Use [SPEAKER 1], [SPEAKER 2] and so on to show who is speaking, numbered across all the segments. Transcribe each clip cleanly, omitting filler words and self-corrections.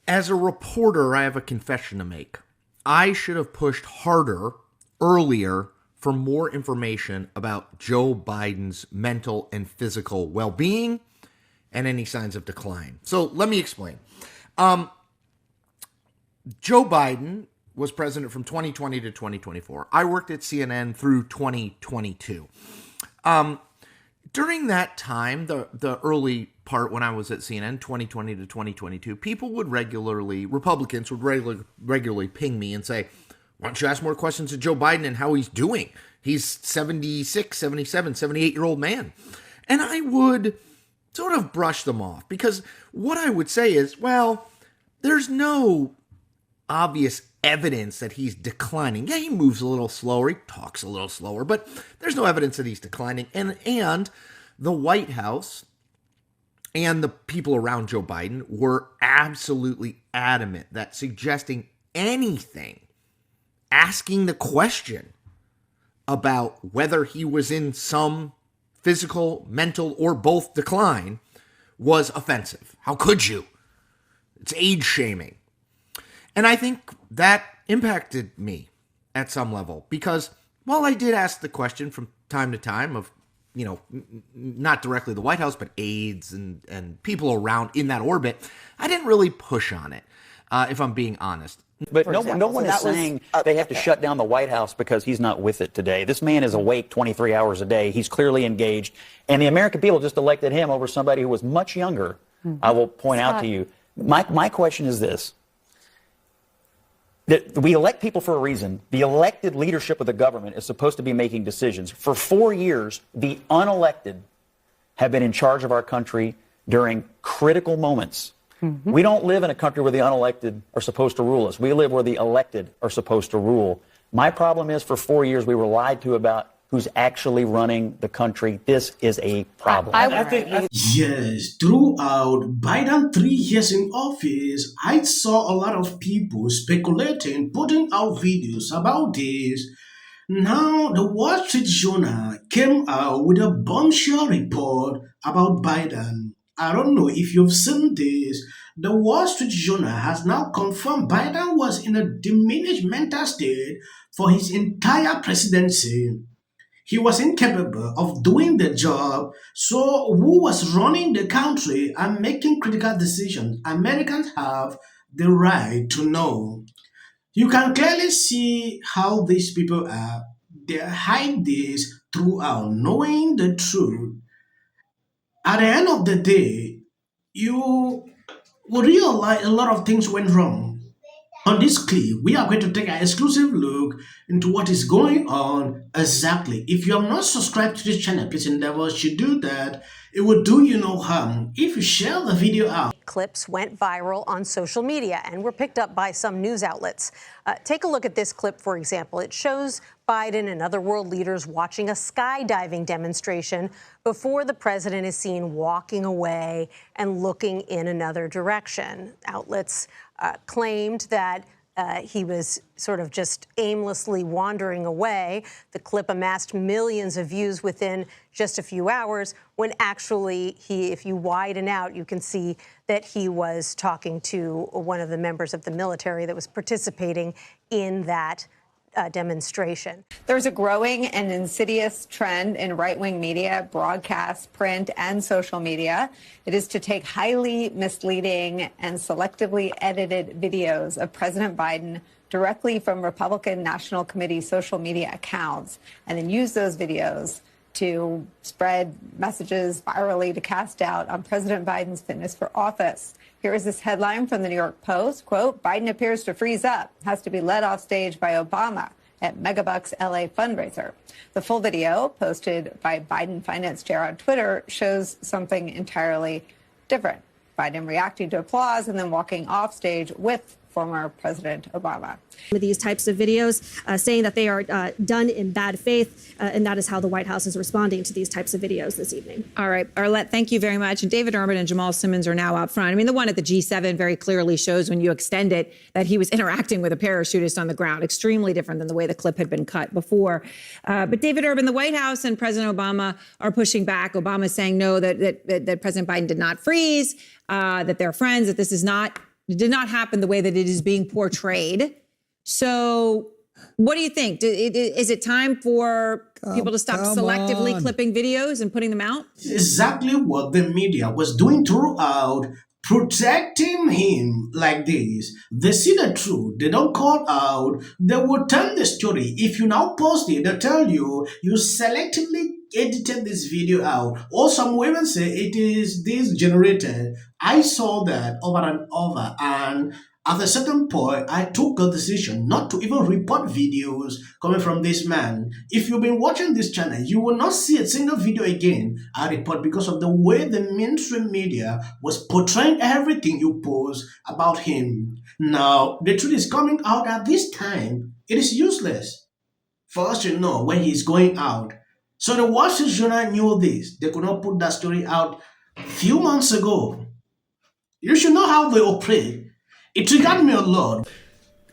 [SPEAKER 1] As a reporter, I have a confession to make. I should have pushed harder earlier for more information about Joe Biden's mental and physical well-being and any signs of decline. So let me explain. Joe Biden was president from 2020 to 2024. I worked at CNN through 2022. During that time, the early part when I was at CNN, 2020 to 2022, Republicans would regularly ping me and say, why don't you ask more questions of Joe Biden and how he's doing? He's 76, 77, 78-year-old man. And I would sort of brush them off because what I would say is, well, there's no obvious evidence that he's declining. Yeah, he moves a little slower, he talks a little slower, but there's no evidence that he's declining. And the White House and the people around Joe Biden were absolutely adamant that suggesting anything, asking the question about whether he was in some physical, mental, or both decline was offensive. How could you? It's age shaming. And I think that impacted me at some level because while I did ask the question from time to time of, not directly the White House, but aides and people around in that orbit, I didn't really push on it, if I'm being honest.
[SPEAKER 2] But no one is saying they have to shut down the White House because he's not with it today. This man is awake 23 hours a day. He's clearly engaged. And the American people just elected him over somebody who was much younger. I will point out to you. My question is this. That we elect people for a reason. The elected leadership of the government is supposed to be making decisions. For 4 years, the unelected have been in charge of our country during critical moments. Mm-hmm. We don't live in a country where the unelected are supposed to rule us. We live where the elected are supposed to rule. My problem is for 4 years, we were lied to about who's actually running the country. This is a problem.
[SPEAKER 3] Yes, throughout Biden 3 years in office, I saw a lot of people speculating, putting out videos about this. Now, the Wall Street Journal came out with a bombshell report about Biden. I don't know if you've seen this. The Wall Street Journal has now confirmed Biden was in a diminished mental state for his entire presidency. He was incapable of doing the job, so who was running the country and making critical decisions? Americans have the right to know. You can clearly see how these people are. They hide this throughout, knowing the truth. At the end of the day, you will realize a lot of things went wrong. On this clip, we are going to take an exclusive look into what is going on exactly. If you have not subscribed to this channel, please endeavor to do that. It will do you no harm if you share the video out.
[SPEAKER 4] Clips went viral on social media and were picked up by some news outlets. Take a look at this clip, for example. It shows Biden and other world leaders watching a skydiving demonstration before the president is seen walking away and looking in another direction. Outlets claimed that he was sort of just aimlessly wandering away. The clip amassed millions of views within just a few hours, when actually if you widen out, you can see that he was talking to one of the members of the military that was participating in that demonstration.
[SPEAKER 5] There's a growing and insidious trend in right-wing media, broadcast, print, and social media. It is to take highly misleading and selectively edited videos of President Biden directly from Republican National Committee social media accounts and then use those videos to spread messages virally to cast doubt on President Biden's fitness for office. Here is this headline from the New York Post, quote, Biden appears to freeze up, has to be led off stage by Obama at Megabucks LA fundraiser. The full video posted by Biden finance chair on Twitter shows something entirely different. Biden reacting to applause and then walking off stage with former President Obama.
[SPEAKER 6] These types of videos saying that they are done in bad faith, and that is how the White House is responding to these types of videos this evening.
[SPEAKER 7] All right, Arlette, thank you very much. And David Urban and Jamal Simmons are now out front. I mean, the one at the G7 very clearly shows when you extend it that he was interacting with a parachutist on the ground, extremely different than the way the clip had been cut before. But David Urban, the White House and President Obama are pushing back. Obama saying no, that President Biden did not freeze, that they're friends, that this is not It did not happen the way that it is being portrayed. So what do you think? Is it time for people to stop selectively clipping videos and putting them out?
[SPEAKER 3] Exactly what the media was doing throughout, protecting him like this. They see the truth, they don't call out, they will tell the story. If you now post it, they tell you selectively edited this video out, or some women say it is this generated. I saw that over and over, and at a certain point, I took a decision not to even report videos coming from this man. If you've been watching this channel, you will not see a single video again I report because of the way the mainstream media was portraying everything you post about him. Now, the truth is coming out at this time. It is useless for us to know when he's going out. So the Wall Street Journal knew this. They could not put that story out a few months ago. You should know how they operate. It triggered me a lot.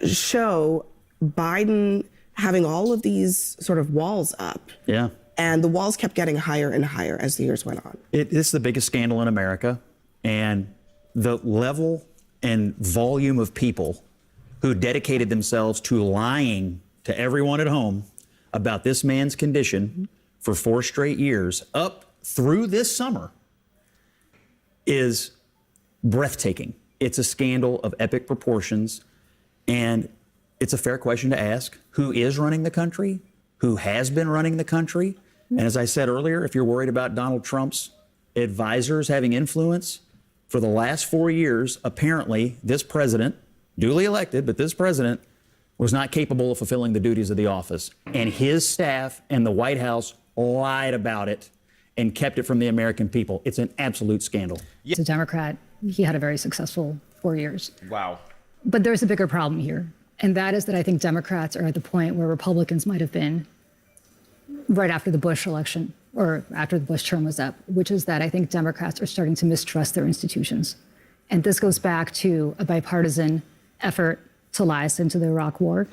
[SPEAKER 8] Show Biden having all of these sort of walls up.
[SPEAKER 2] Yeah.
[SPEAKER 8] And the walls kept getting higher and higher as the years went on.
[SPEAKER 2] This is the biggest scandal in America. And the level and volume of people who dedicated themselves to lying to everyone at home about this man's condition for 4 straight years up through this summer is breathtaking. It's a scandal of epic proportions, and it's a fair question to ask, who is running the country? Who has been running the country? And as I said earlier, if you're worried about Donald Trump's advisors having influence, for the last 4 years, apparently this president, duly elected, but this president was not capable of fulfilling the duties of the office. And his staff and the White House lied about it and kept it from the American people. It's an absolute scandal.
[SPEAKER 9] As a Democrat, he had a very successful 4 years.
[SPEAKER 10] Wow.
[SPEAKER 9] But there's a bigger problem here. And that is that I think Democrats are at the point where Republicans might have been right after the Bush election or after the Bush term was up, which is that I think Democrats are starting to mistrust their institutions. And this goes back to a bipartisan effort to lie us into the Iraq War,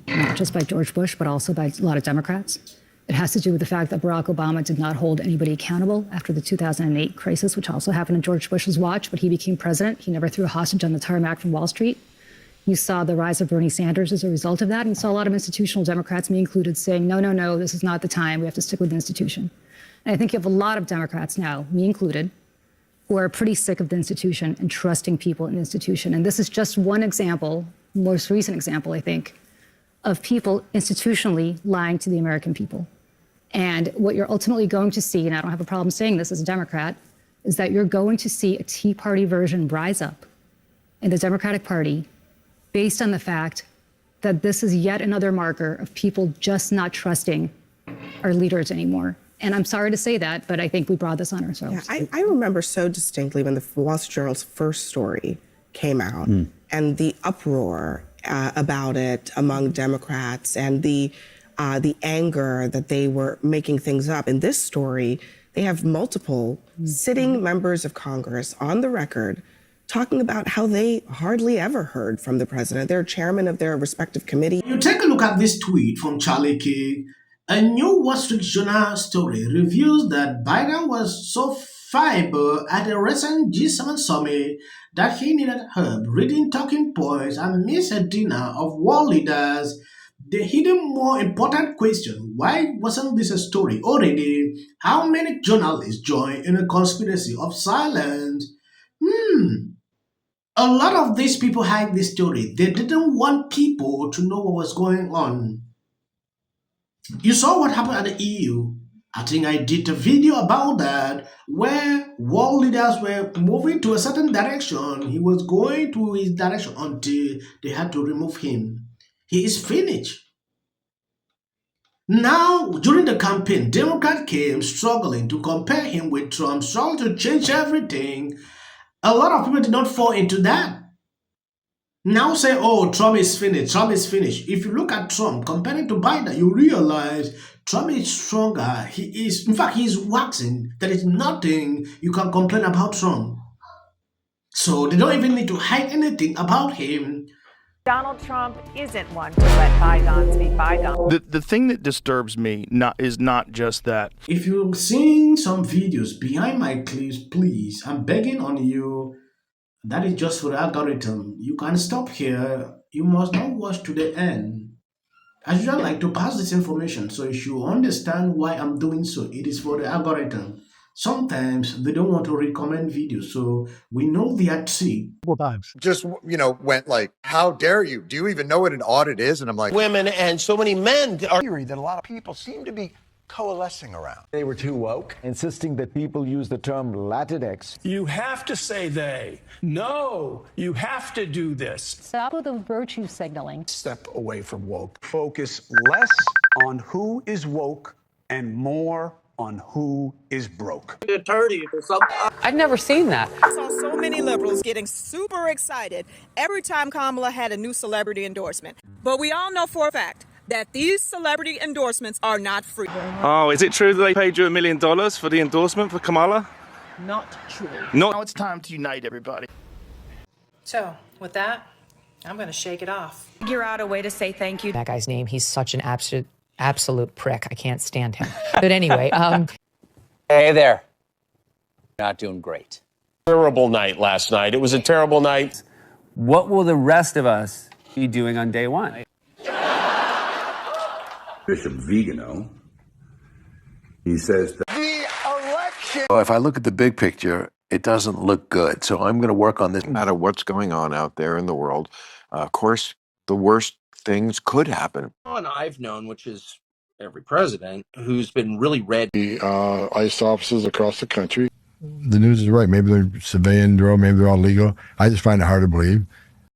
[SPEAKER 9] not just by George Bush, but also by a lot of Democrats. It has to do with the fact that Barack Obama did not hold anybody accountable after the 2008 crisis, which also happened in George Bush's watch, but he became president. He never threw a hostage on the tarmac from Wall Street. You saw the rise of Bernie Sanders as a result of that, and you saw a lot of institutional Democrats, me included, saying, no, this is not the time. We have to stick with the institution. And I think you have a lot of Democrats now, me included, who are pretty sick of the institution and trusting people in the institution. And this is just one example, most recent example, I think, of people institutionally lying to the American people. And what you're ultimately going to see, and I don't have a problem saying this as a Democrat, is that you're going to see a Tea Party version rise up in the Democratic Party based on the fact that this is yet another marker of people just not trusting our leaders anymore. And I'm sorry to say that, but I think we brought this on ourselves.
[SPEAKER 8] Yeah, I remember so distinctly when the Wall Street Journal's first story came out and the uproar about it among Democrats and the anger that they were making things up. In this story, they have multiple sitting members of Congress on the record talking about how they hardly ever heard from the president. They're chairman of their respective committee.
[SPEAKER 3] You take a look at this tweet from Charlie King. A new Wall Street Journal story reveals that Biden was so fiber at a recent G7 summit that he needed help reading talking points and missed a dinner of world leaders. The hidden more important question, why wasn't this a story already? How many journalists joined in a conspiracy of silence? A lot of these people hide this story. They didn't want people to know what was going on. You saw what happened at the EU. I think I did a video about that where world leaders were moving to a certain direction. He was going to his direction until they had to remove him. He is finished. Now, during the campaign, Democrats came struggling to compare him with Trump, struggling to change everything. A lot of people did not fall into that. Now say, oh, Trump is finished, Trump is finished. If you look at Trump, comparing to Biden, you realize Trump is stronger. He is, in fact, he is waxing. There is nothing you can complain about Trump. So they don't even need to hide anything about him.
[SPEAKER 11] Donald Trump isn't one to let bygones be bygones.
[SPEAKER 10] The thing that disturbs me is not just that.
[SPEAKER 3] If you're seeing some videos behind my clips, please, I'm begging on you, That is just for the algorithm. You can stop here. You must not watch to the end. I usually like to pass this information so you should understand why I'm doing so. It is for the algorithm. Sometimes they don't want to recommend videos, so we know they are sick.
[SPEAKER 12] Just, went like, how dare you? Do you even know what an audit is? And I'm like,
[SPEAKER 13] women and so many men are
[SPEAKER 14] theory that a lot of people seem to be coalescing around. They were too woke, insisting that people use the term Latinx.
[SPEAKER 15] You have to say they. No, you have to do this.
[SPEAKER 16] Stop with the virtue signaling.
[SPEAKER 14] Step away from woke. Focus less on who is woke and more on who is broke.
[SPEAKER 17] I've never seen that.
[SPEAKER 18] I saw so many liberals getting super excited every time Kamala had a new celebrity endorsement. But we all know for a fact that these celebrity endorsements are not free.
[SPEAKER 10] Oh, is it true that they paid you $1 million for the endorsement for Kamala?
[SPEAKER 18] Not true.
[SPEAKER 10] Now it's time to unite everybody.
[SPEAKER 18] So, with that, I'm going to shake it off.
[SPEAKER 19] Figure out a way to say thank you.
[SPEAKER 17] That guy's name, he's such an absolute prick. I can't stand him. But anyway,
[SPEAKER 13] Hey there. Not doing great. Terrible night last night. It was a terrible night.
[SPEAKER 20] What will the rest of us be doing on day one?
[SPEAKER 21] Bishop Vigano, he says that
[SPEAKER 14] The election.
[SPEAKER 22] If I look at the big picture, it doesn't look good. So I'm going to work on this. No matter what's going on out there in the world, of course, the worst things could happen.
[SPEAKER 13] One I've known, which is every president, who's been really red.
[SPEAKER 23] The ICE officers across the country. The news is right. Maybe they're civilian drill. Maybe they're all legal. I just find it hard to believe.